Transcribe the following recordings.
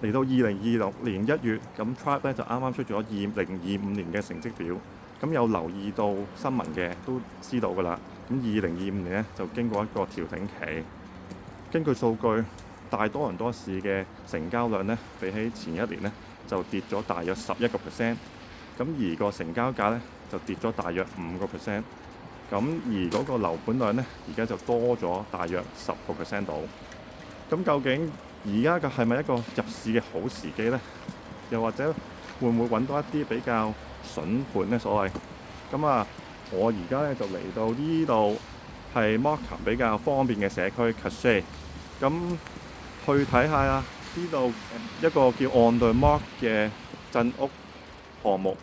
嚟到2026年1月，咁 Tribe 咧就啱啱出咗2025年嘅成績表。咁有留意到新聞嘅都知道㗎啦。咁2025年咧就經過一個調整期。根據數據，大多倫多市嘅成交量咧比起前一年咧就跌咗大約11%。咁而個成交價咧就跌咗大約5%。咁而嗰個樓盤量咧而家就多咗大約10%度。咁究竟而家嘅係咪一個入市嘅好時機呢？又或者會唔會揾到一啲比較筍盤呢？所謂咁啊，我而家咧就嚟到呢度係 Markham 比較方便嘅社區 Cachet， 咁去睇下呢度一個叫 On the Mark 嘅鎮屋項目。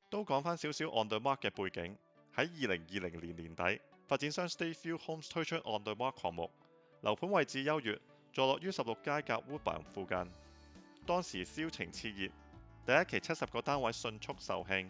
都講翻少少 On the Mark 嘅背景。喺2020年年底，發展商 Stateview Homes 推出 On the Mark 項目，樓盤位置優越，坐落於16街格 Woodbine 附近。當時銷情熾熱，第一期70個單位迅速售罄。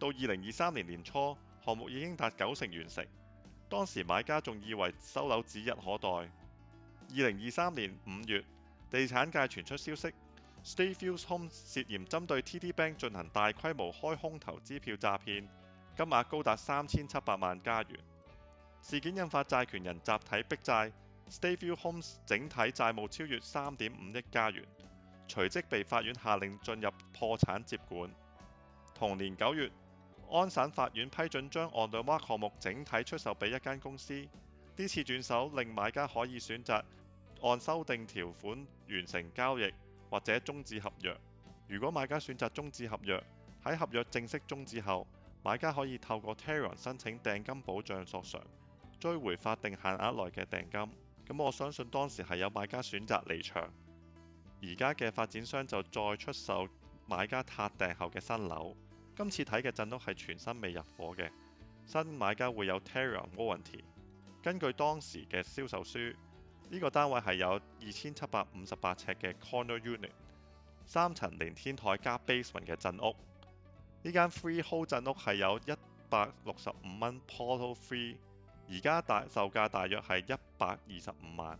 到2023年年初，項目已經達90%完成。當時買家仲以為收樓指日可待。2023年5月，地產界傳出消息，Stateview Homes 涉嫌針對 TD Bank 進行大規模開空頭支票詐騙，金額高達3700萬加元。事件引發債權人集體逼債，Stateview Homes 整體債務超越3.5億加元，隨即被法院下令進入破產接管。同年9月，安省法院批准將 On the Mark 項目整體出售俾一間公司。呢次轉手令買家可以選擇按修訂條款完成交易，或者終止合約。如果買家選擇終止合約，喺合約正式終止後，買家可以透過 Tarion 申請訂金保障索償，追回法定限額內嘅訂金。咁我相信當時係有買家選擇離場。而家嘅發展商就再出售買家撻訂後嘅新樓。今次睇嘅鎮屋係全新未入伙嘅，新買家會有 Tarion Warranty。根據當時嘅銷售書，呢個單位係有2758尺嘅 Corner Unit， 3層連天台加 basement 嘅鎮屋。呢間 Freehold 鎮屋係有165蚊 Portal Free， 而家售價大約係125萬。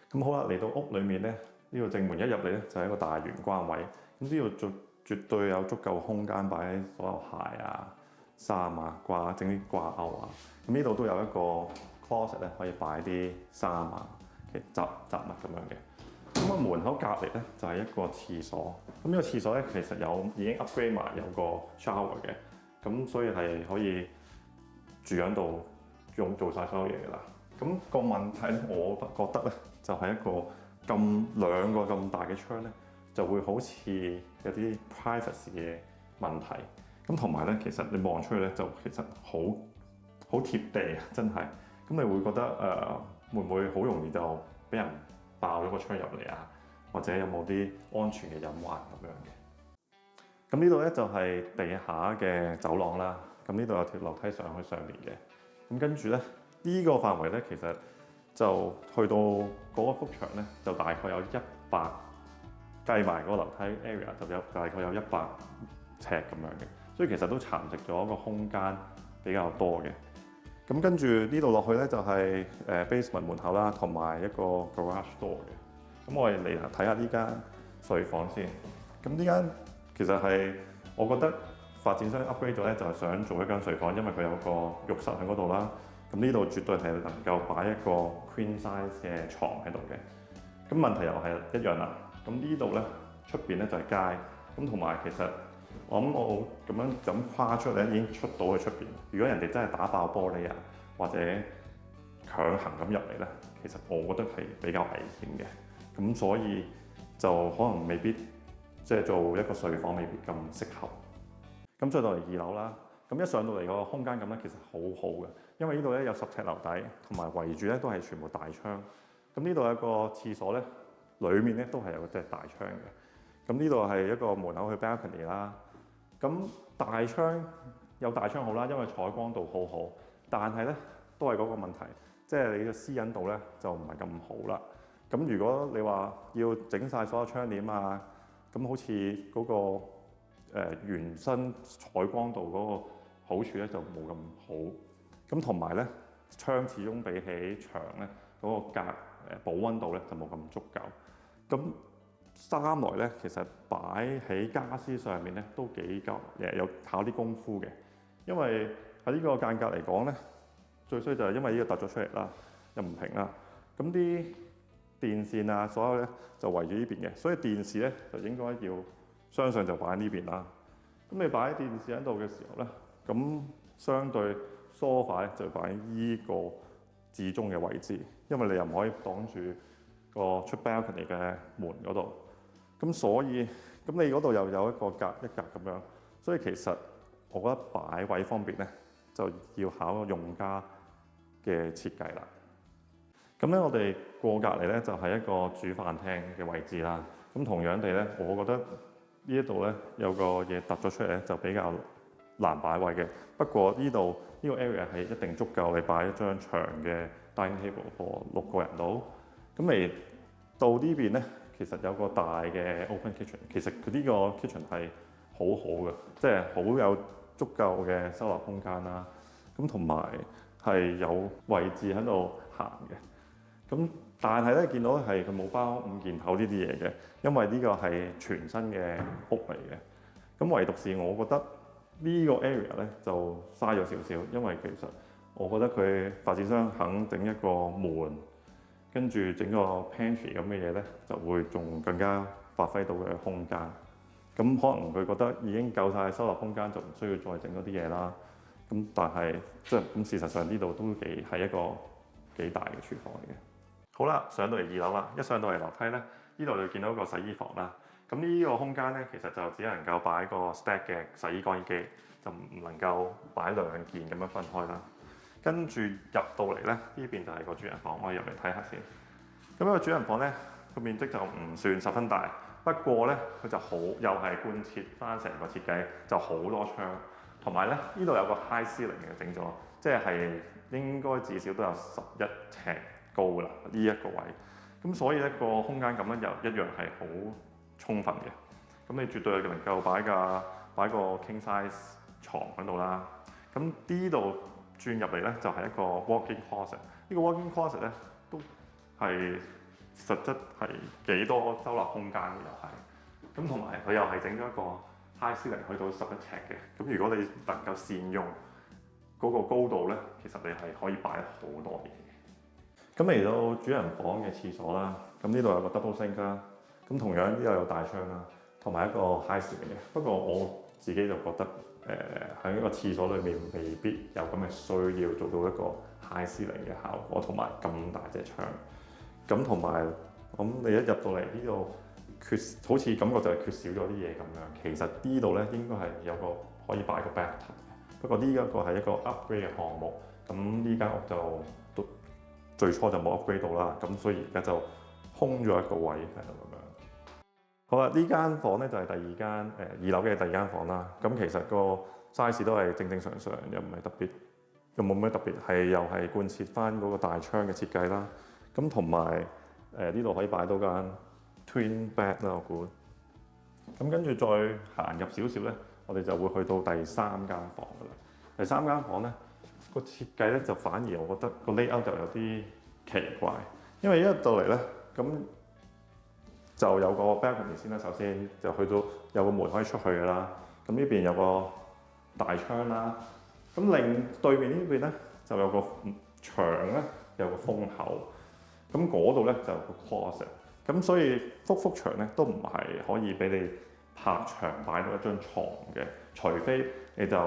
咁好啦，嚟到屋裏面呢，呢個正門一入嚟呢，就係一個大玄關位。咁呢度絕對有足夠空間擺所有鞋啊、衫啊、整啲掛鈎啊。咁呢度都有一個 closet 咧，可以擺啲衫啊嘅雜物咁樣嘅。咁啊，門口隔離咧就係一個廁所。咁呢個廁所咧其實已經 upgrade 埋有個 shower 嘅，咁所以係可以住喺度做晒所有嘢㗎啦。咁個問題咧，我覺得咧就係一個兩個咁大嘅窗咧，就會好似有啲 privacy 嘅問題。咁同埋咧，其實你望出去咧就其實好貼地啊，真係。咁你會覺得會唔會好容易就俾人爆咗個窗入嚟啊？或者有冇啲安全嘅隱患咁樣嘅？咁呢度咧就係地下嘅走廊啦。咁呢度有條樓梯上去上面嘅。咁跟住咧呢個範圍咧，其實就去到嗰幅牆咧，就大概有100，計埋嗰個樓梯 area 就大概有100尺咁樣嘅。所以其實都蠶食咗個空間比較多嘅。咁跟住呢度落去咧就係basement 門口啦，同埋一個 garage door 嘅。咁我哋嚟睇下呢間睡房先。咁呢間其實係我覺得發展商 upgrade 咗咧，就係想做一間睡房，因為佢有個浴室喺嗰度啦。咁呢度絕對係能夠擺一個 queen size 嘅床喺度嘅。咁問題又係一樣啦。咁呢度咧出邊咧就係街。咁同埋其實我諗我咁跨出嚟已經出到去出邊。如果人哋真係打爆玻璃啊，或者強行咁入嚟咧，其實我覺得係比較危險嘅。咁所以就可能未必做一個睡房未必咁適合。咁再到嚟2樓啦，咁一上到嚟個空間感咧其實好好嘅，因為呢度咧有10尺樓底，同埋圍住咧都係全部大窗。咁呢度有個廁所咧，裡面咧都係有隻大窗嘅。咁呢度係一個門口去 balcony 啦。咁大窗有大窗好啦，因為採光度好好，但係咧都係嗰個問題，即係你嘅私隱度咧就唔係咁好啦。咁如果你話要整晒所有窗簾啊，咁好似嗰個原生採光度嗰個好處咧就冇咁好。咁同埋咧窗始終比起牆咧嗰個保溫度咧就冇咁足夠。咁三來咧，其實擺喺傢俬上面咧都幾夠有考啲功夫嘅，因為喺呢個間隔嚟講咧，最衰就係因為呢個突咗出嚟啦，又唔平啦，咁啲電線啊，所有咧就圍住呢邊嘅，所以電視咧就應該要相信就擺喺呢邊啦。咁你擺電視喺度嘅時候咧，咁相對梳化咧就擺喺依個至中嘅位置，因為你又唔可以擋住個出 balcony 嘅門嗰度。咁所以咁你嗰度又有一個格一格咁樣，所以其實我覺得擺位方面咧就要考用家嘅設計啦。咁咧我哋過隔離咧就係一個煮飯廳嘅位置啦。咁同樣地咧，我覺得呢一度咧有個嘢突咗出嚟咧就比較難擺位嘅。不過呢度呢個 area 係一定足夠你擺一張長嘅 dining table for 6個人到。咁嚟到呢邊咧，其實有個大嘅 open kitchen。其實佢呢個 kitchen 係好好嘅，即係好有足夠嘅收納空間啦。咁同埋係有位置喺度行嘅。咁但係咧見到係佢冇包5件頭呢啲嘢嘅，因為呢個係全新嘅屋嚟嘅。咁唯獨是我覺得呢個 area 咧就嘥咗少少，因為其實我覺得佢發展商肯整一個門，跟住整個 pantry 咁嘅嘢咧，就會仲更加發揮到嘅空間。咁可能佢覺得已經夠晒收納空間，就唔需要再整嗰啲嘢啦。咁但係即係咁事實上呢度都係一個幾大嘅廚房嚟嘅。好啦，上到嚟2樓啦，一上到嚟樓梯咧，呢度就見到一個洗衣房啦。咁呢個空間咧，其實就只能夠擺個 stack 嘅洗衣乾衣機，就唔能夠擺2件咁樣分開啦。跟住入到嚟咧，呢邊就係個主人房，我哋入嚟睇下先。咁呢個主人房咧，個面積就唔算十分大，不過咧佢就好又係貫徹翻成個設計，就好多窗，同埋咧呢度有個 high ceiling 嘅整咗，即係應該至少都有11尺高啦，呢一個位。咁所以咧個空間感又一樣係好充分嘅。咁你絕對能夠擺個 king size 床喺度啦。咁呢度轉入嚟咧就係一個 walk-in closet。呢個 walk-in closet 咧都係實質係幾多收納空間嘅又係。咁同埋佢又係整咗一個 high ceiling 去到11尺嘅。咁如果你能夠善用嗰個高度咧，其實你係可以擺好多嘢。咁嚟到主人房嘅廁所啦，咁呢度有個 double sink 啦，咁同樣呢度有大窗啦，同埋一個 high ceiling嘅。不過我自己就覺得喺一個廁所裏面未必有咁嘅需要做到一個 high ceiling 嘅效果，同埋咁大隻窗。咁同埋咁你一入到嚟呢度好似感覺就係缺少咗啲嘢咁樣。其實呢度咧應該係有個可以擺個 bathtub 嘅，不過呢一個係一個 upgrade 嘅項目。咁呢間屋就最初就冇 upgrade 到啦，咁所以而家就空咗一個位喺度咁樣。好啦，呢間房咧就係2樓嘅第2間房啦。咁其實個 size 都係正常，又唔係特別，又冇咩特別，係又係貫徹翻嗰個大窗嘅設計啦。咁同埋呢度可以擺到間 twin bed 啦，我估。咁跟住再行入少少咧，我哋就會去到第3間房噶啦。第3間房咧，個設計咧就反而我覺得個 layout 就有啲奇怪，因為一入到嚟咧，咁就有個 balcony 先啦。首先就去到有個門可以出去㗎啦。咁呢邊有個大窗啦。咁另對面呢邊咧就有個牆咧，有個風口。咁嗰度咧就有個 closet。咁所以幅牆咧都唔係可以俾你拍牆擺到一張床嘅，除非你就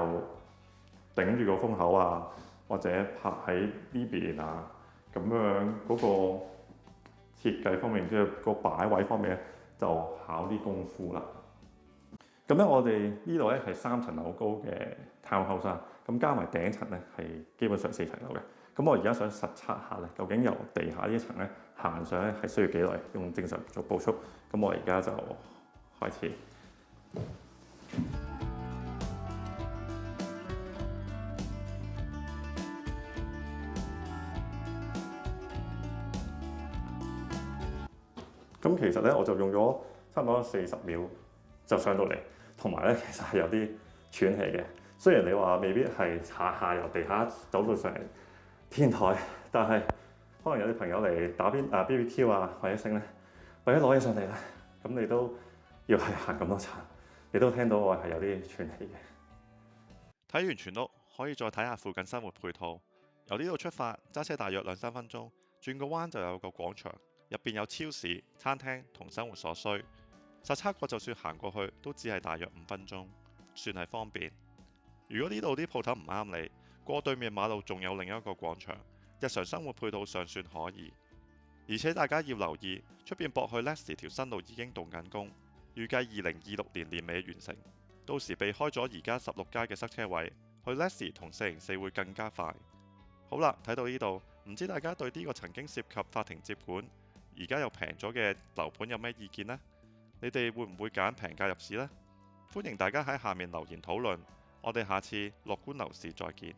頂住個風口啊，或者拍喺呢邊啊，咁樣嗰個設計方面，即係個擺位方面咧，就考啲功夫啦。咁咧，我哋呢度咧係3層樓高嘅 townhouse 啦，咁加埋頂層咧係基本上4層樓嘅。咁我而家想實測下咧，究竟由地下呢一層咧行上咧係需要幾耐？用正常做步速。咁我而家就開始。咁其實咧，我就用咗差唔多40秒就上到嚟，同埋咧其實係有啲喘氣嘅。雖然你話未必係下由地下走到上嚟天台，但係可能有啲朋友嚟打BBQ啊或者剩咧，或者攞起上嚟咧，咁咁你都要係行咁多層，你都聽到我係有啲喘氣嘅。睇完全屋，可以再睇下附近生活配套。由呢度出發，揸車大約2-3分鐘，轉個彎就有個廣場，入邊有超市、餐廳同生活所需。實測過就算行過去，都只係大約5分鐘，算係方便。如果呢度啲鋪頭唔啱你，過對面馬路仲有另一個廣場，日常生活配套尚算可以。而且大家要留意，出邊駁去 Leslie 條新路已經動緊工，預計2026年年尾完成。到時避開咗而家16街嘅塞車位，去 Leslie 同404會更加快。好啦，睇到呢度，唔知大家對呢個曾經涉及法庭接管，而家又平咗嘅樓盤有咩意見呢？你哋會唔會揀平價入市呢？歡迎大家喺下面留言討論。我哋下次樂觀樓市再見。